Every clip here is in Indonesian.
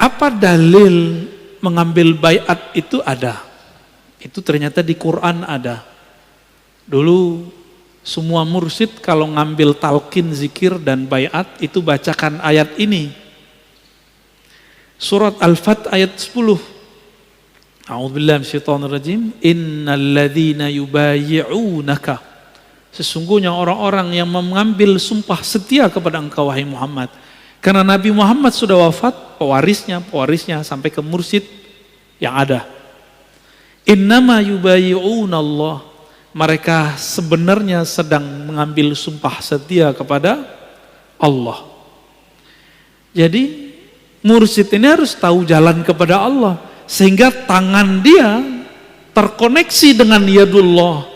Apa dalil mengambil baiat itu ada? Itu ternyata di Quran ada. Dulu semua mursyid kalau ngambil talqin zikir dan baiat itu bacakan ayat ini. Surat Al-Fat ayat 10. A'udzubillahi minasyaitonirrajim. Innal ladzina yubayyi'unaka. Sesungguhnya orang-orang yang mengambil sumpah setia kepada engkau wahai Muhammad. Karena Nabi Muhammad sudah wafat, pewarisnya sampai ke mursyid yang ada. Innama yubayyi'unallah. Mereka sebenarnya sedang mengambil sumpah setia kepada Allah. Jadi mursyid ini harus tahu jalan kepada Allah sehingga tangan dia terkoneksi dengan yadullah.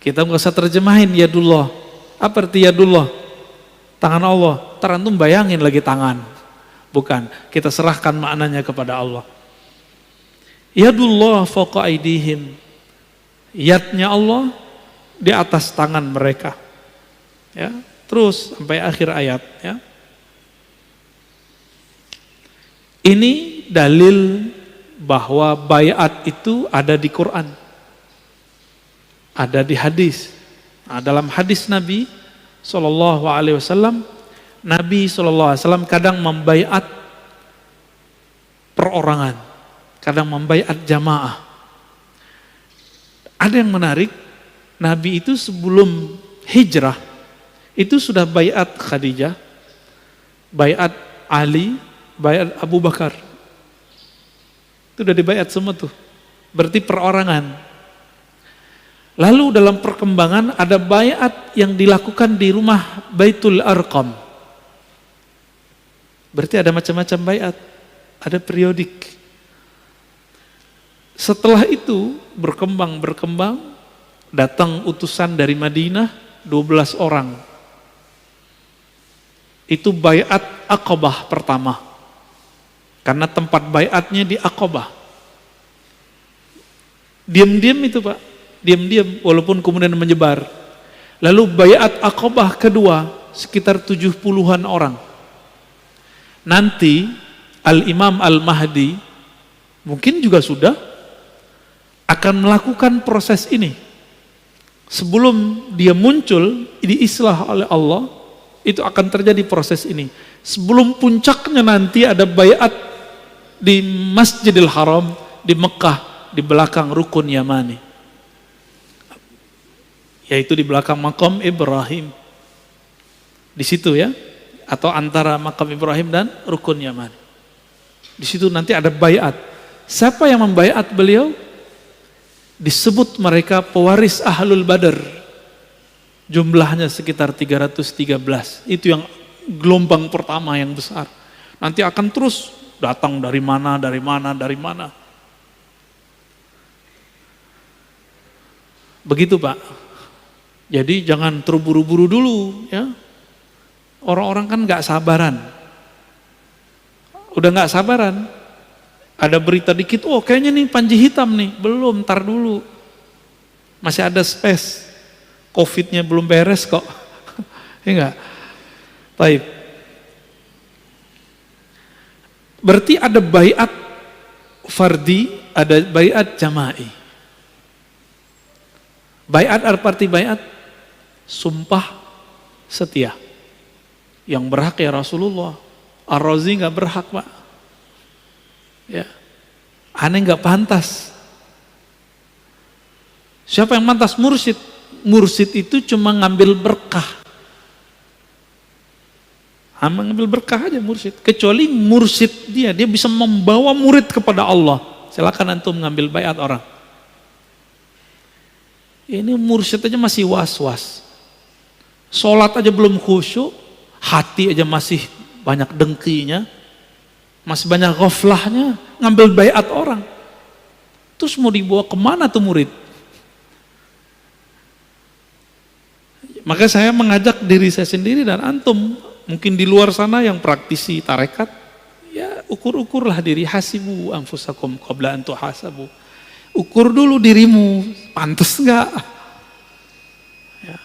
Kita nggak usah terjemahin yadullah. Apa arti yadullah? Tangan Allah. Terantum bayangin lagi tangan. Bukan, kita serahkan maknanya kepada Allah. Yadullah fawqa aydihim. Yadnya Allah di atas tangan mereka. Ya, terus sampai akhir ayat, ya. Ini dalil bahwa baiat itu ada di Quran. Ada di hadis. Nah, dalam hadis Nabi SAW, Nabi SAW kadang membaiat perorangan, kadang membaiat jamaah. Ada yang menarik, Nabi itu sebelum hijrah, itu sudah baiat Khadijah, baiat Ali, baiat Abu Bakar. Itu udah dibaiat semua tuh. Berarti perorangan. Lalu dalam perkembangan ada baiat yang dilakukan di rumah Baitul Arqam. Berarti ada macam-macam baiat, ada periodik. Setelah itu berkembang, datang utusan dari Madinah 12 orang. Itu baiat Aqabah pertama. Karena tempat baiatnya di Aqabah. Diam-diam itu Pak. Diam-diam walaupun kemudian menyebar. Lalu baiat Aqabah kedua sekitar 70-an orang. Nanti Al-Imam Al-Mahdi mungkin juga sudah akan melakukan proses ini. Sebelum dia muncul diislah oleh Allah, itu akan terjadi proses ini. Sebelum puncaknya nanti ada baiat di Masjidil Haram di Mekah di belakang Rukun Yamani. Yaitu di belakang makam Ibrahim. Di situ ya, atau antara makam Ibrahim dan Rukun Yamani. Di situ nanti ada baiat. Siapa yang membaiat beliau? Disebut mereka pewaris Ahlul Badar. Jumlahnya sekitar 313. Itu yang gelombang pertama yang besar. Nanti akan terus datang dari mana. Begitu Pak. Jadi jangan terburu-buru dulu ya. Orang-orang kan gak sabaran. Udah gak sabaran. Ada berita dikit, oh kayaknya nih Panji hitam nih. Belum, ntar dulu. Masih ada space. Covid-nya belum beres kok. Ya enggak? Baik. Berarti ada baiat fardi, ada baiat jama'i. Baiat arti baiat sumpah setia. Yang berhak ya Rasulullah. Ar-Razi gak berhak Pak. Ya. Aneh gak pantas. Siapa yang pantas? Mursyid. Mursyid itu cuma ngambil berkah. Ngambil berkah aja mursyid. Kecuali mursyid dia bisa membawa murid kepada Allah. Silakan antum ngambil baiat orang. Ini mursyid aja masih was-was. Sholat aja belum khusyuk, hati aja masih banyak dengkinya, masih banyak ghaflahnya, ngambil baiat orang. Terus mau dibawa kemana tuh murid? Maka saya mengajak diri saya sendiri dan antum, mungkin di luar sana yang praktisi tarekat, ya ukur-ukurlah diri, hasibu anfusakum qabla an tuhasabu. Ukur dulu dirimu, pantas enggak? Ya.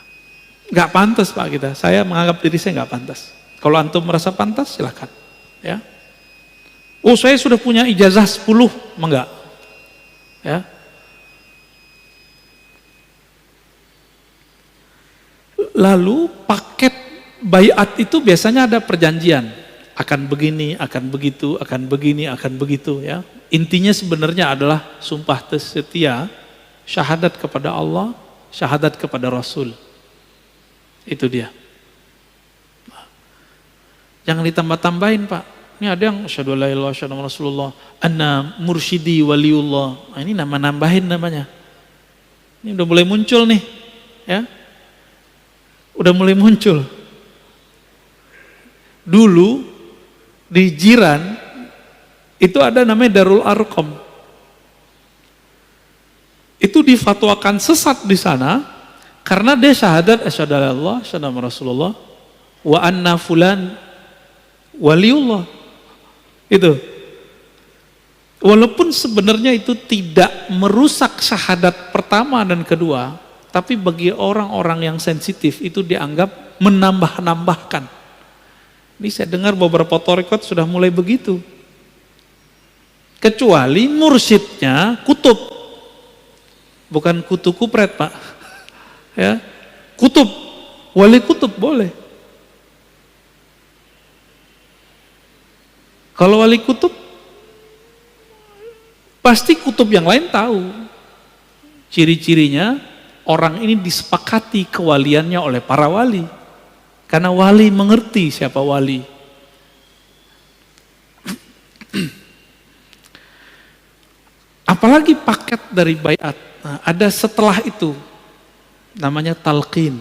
Nggak pantas Pak kita. Saya menganggap diri saya nggak pantas. Kalau antum merasa pantas, silakan. Ya. Oh, saya sudah punya ijazah 10, enggak. Ya. Lalu paket baiat itu biasanya ada perjanjian, akan begini, akan begitu, akan begini, akan begitu ya. Intinya sebenarnya adalah sumpah setia, syahadat kepada Allah, syahadat kepada Rasul. Itu dia. Jangan ditambah-tambahin Pak. Ini ada yang asyhadu alla ilaha illallah, asyhadu anna Rasulullah, anna mursyidi waliullah. Nah, ini nambahin namanya. Ini udah mulai muncul nih, ya. Udah mulai muncul. Dulu di Jiran itu ada namanya Darul Arqam. Itu difatwakan sesat di sana karena dia syahadat asyhadu alla ilaha illallah, asyhadu anna Rasulullah wa anna fulan waliullah. Itu. Walaupun sebenarnya itu tidak merusak syahadat pertama dan kedua, tapi bagi orang-orang yang sensitif itu dianggap menambah-nambahkan. Ini saya dengar beberapa thariqat sudah mulai begitu. Kecuali mursyidnya kutub. Bukan kutu kupret Pak. Ya. Kutub. Wali kutub boleh. Kalau wali kutub, pasti kutub yang lain tahu. Ciri-cirinya, orang ini disepakati kewaliannya oleh para wali. Karena wali mengerti siapa wali. Apalagi paket dari baiat. Nah, ada setelah itu, namanya talqin.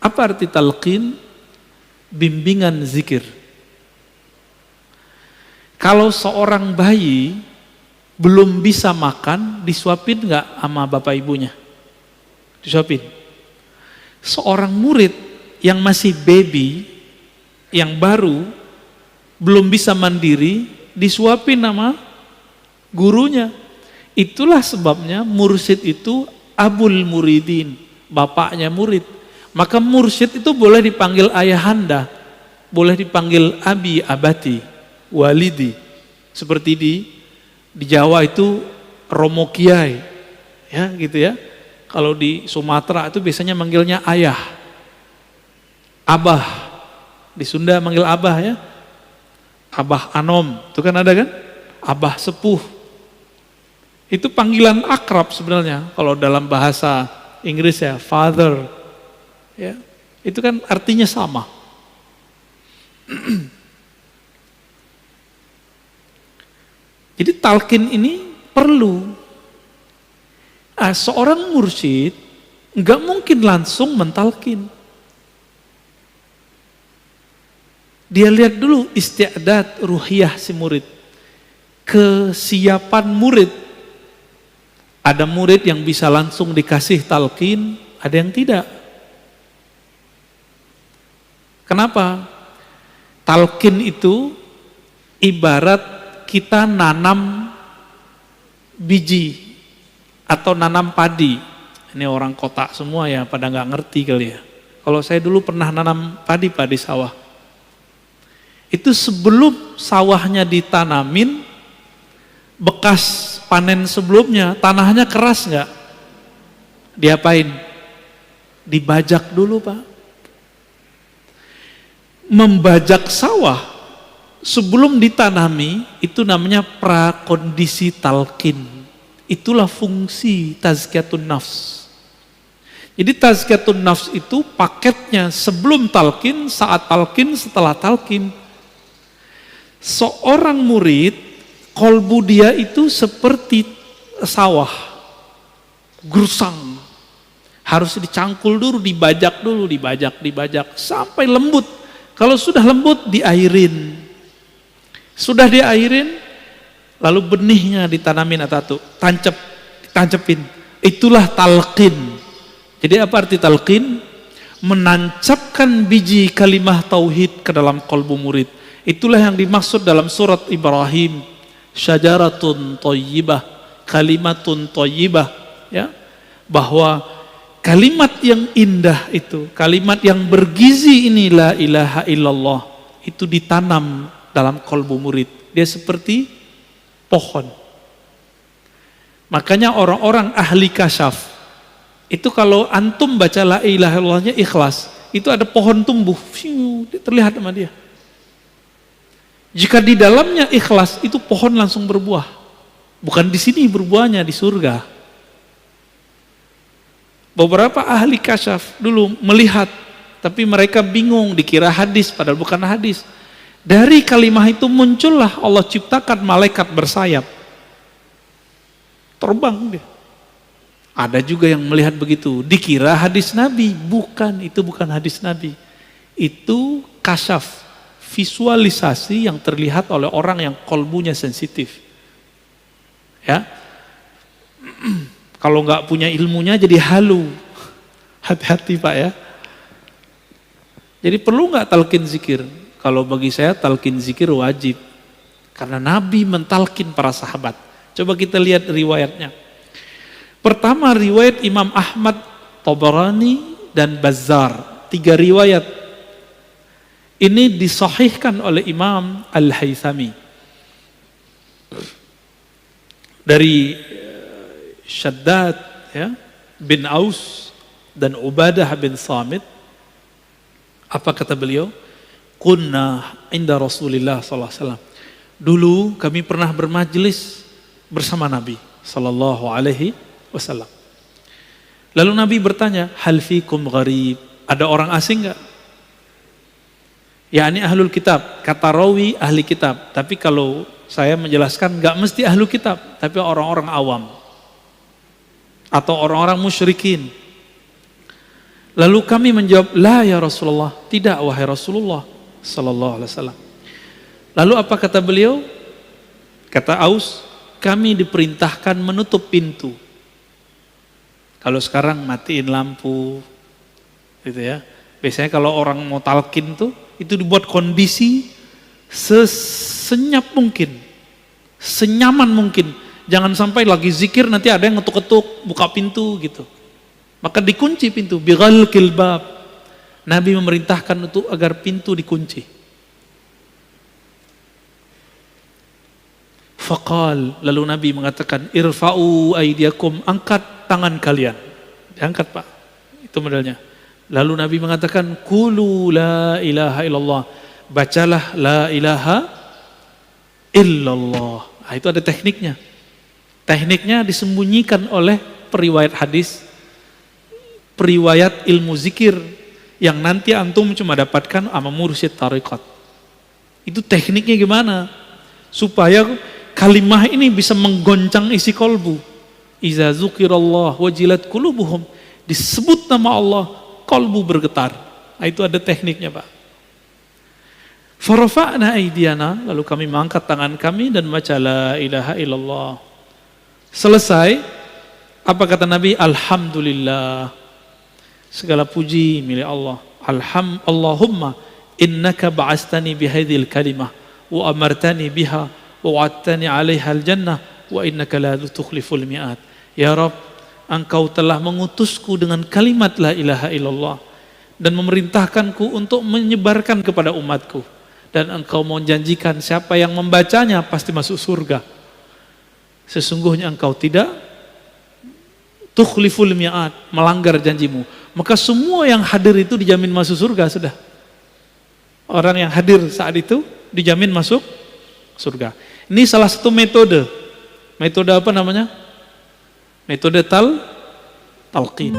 Apa arti talqin? Bimbingan zikir. Kalau seorang bayi belum bisa makan, disuapin nggak sama bapak ibunya? Disuapin. Seorang murid yang masih baby, yang baru, belum bisa mandiri, disuapin sama gurunya. Itulah sebabnya mursyid itu abul muridin, bapaknya murid. Maka mursyid itu boleh dipanggil ayahanda, boleh dipanggil abi abati, walidi. Seperti di Jawa itu Romo Kiai, ya gitu ya. Kalau di Sumatera itu biasanya manggilnya ayah, abah. Di Sunda manggil abah ya, abah anom, itu kan ada kan, abah sepuh. Itu panggilan akrab sebenarnya. Kalau dalam bahasa Inggris ya, father, ya itu kan artinya sama. Jadi talqin ini perlu. Seorang mursyid nggak mungkin langsung mentalkin. Dia lihat dulu istiadat ruhiyah si murid, kesiapan murid. Ada murid yang bisa langsung dikasih talqin, ada yang tidak. Kenapa? Talqin itu ibarat kita nanam biji atau nanam padi. Ini orang kota semua ya, pada nggak ngerti kali ya. Kalau saya dulu pernah nanam padi sawah. Itu sebelum sawahnya ditanamin, bekas panen sebelumnya, tanahnya keras nggak? Diapain? Dibajak dulu Pak. Membajak sawah sebelum ditanami, itu namanya prakondisi talqin. Itulah fungsi tazkiyatun nafs. Jadi tazkiyatun nafs itu paketnya sebelum talqin, saat talqin, setelah talqin. Seorang murid, kolbu dia itu seperti sawah, gersang. Harus dicangkul dulu, dibajak dulu, dibajak, sampai lembut. Kalau sudah lembut, diairin. Sudah diairin, lalu benihnya ditanamin atau tancepin. Itulah talqin. Jadi apa arti talqin? Menancapkan biji kalimah tauhid ke dalam kolbu murid. Itulah yang dimaksud dalam surat Ibrahim. Syajaratun thayyibah, kalimatun thayyibah, ya. Bahwa kalimat kalimat yang indah itu, kalimat yang bergizi ini la ilaha illallah, itu ditanam dalam kolbu murid. Dia seperti pohon. Makanya orang-orang ahli kasyaf itu kalau antum baca la ilaha illallahnya ikhlas, itu ada pohon tumbuh, terlihat sama dia. Jika di dalamnya ikhlas, itu pohon langsung berbuah. Bukan di sini berbuahnya, di surga. Beberapa ahli kasyaf dulu melihat, tapi mereka bingung, dikira hadis, padahal bukan hadis. Dari kalimah itu muncullah Allah ciptakan malaikat bersayap. Terbang dia. Ada juga yang melihat begitu, dikira hadis Nabi. Bukan, itu bukan hadis Nabi. Itu kasyaf, visualisasi yang terlihat oleh orang yang kolbunya sensitif. Ya. Kalau nggak punya ilmunya jadi halu. Hati-hati Pak ya. Jadi perlu nggak talqin zikir? Kalau bagi saya talqin zikir wajib. Karena Nabi mentalkin para sahabat. Coba kita lihat riwayatnya. Pertama riwayat Imam Ahmad, Tabarani, dan Bazzar. 3 riwayat. Ini disahihkan oleh Imam Al-Haythami. Dari Shaddad ya, bin Aus dan Ubadah bin Samit. Apa kata beliau? Kunna inda Rasulillah sallallahu alaihi wasallam. Dulu kami pernah bermajlis bersama Nabi sallallahu alaihi wasallam. Lalu Nabi bertanya, hal fikum gharib? Ada orang asing enggak? Ya, ini ahlul kitab. Kata rawi ahli kitab. Tapi kalau saya menjelaskan enggak mesti ahlul kitab, tapi orang-orang awam. Atau orang-orang musyrikin. Lalu kami menjawab, la ya Rasulullah, tidak wahai Rasulullah sallallahu alaihi wasallam. Lalu apa kata beliau? Kata Aus, kami diperintahkan menutup pintu. Kalau sekarang matiin lampu, gitu ya. Biasanya kalau orang mau talqin tuh, itu dibuat kondisi sesenyap mungkin, senyaman mungkin. Jangan sampai lagi zikir nanti ada yang ngetuk-ketuk, buka pintu gitu. Maka dikunci pintu, bighalqil bab. Nabi memerintahkan untuk agar pintu dikunci. Faqal, lalu Nabi mengatakan, irfa'u aydiyakum, angkat tangan kalian. Diangkat Pak, itu modelnya. Lalu Nabi mengatakan, qulu la ilaha illallah, bacalah la ilaha illallah. Nah, itu ada tekniknya. Tekniknya disembunyikan oleh periwayat hadis, periwayat ilmu zikir yang nanti antum cuma dapatkan sama mursyid tariqat. Itu tekniknya gimana? Supaya kalimah ini bisa menggoncang isi kolbu. Iza zukirallah wajilat qulubuhum, disebut nama Allah, kolbu bergetar. Nah, itu ada tekniknya Pak. Farafa'na aydiyana, lalu kami mengangkat tangan kami dan baca la ilaha illallah. Selesai, apa kata Nabi? Alhamdulillah, segala puji milik Allah. Allahumma innaka ba'astani bihadhil kalimah wa amartani biha wa wa'adtani 'alaiha al-jannah wa innaka la tukhliful mi'ad. Ya Rabb, engkau telah mengutusku dengan kalimat la ilaha illallah dan memerintahkanku untuk menyebarkan kepada umatku, dan engkau mau janjikan siapa yang membacanya pasti masuk surga. Sesungguhnya engkau tidak tukhliful mi'ad, melanggar janjimu. Maka semua yang hadir itu dijamin masuk surga sudah. Orang yang hadir saat itu dijamin masuk surga. Ini salah satu metode. Metode apa namanya? Metode talqin.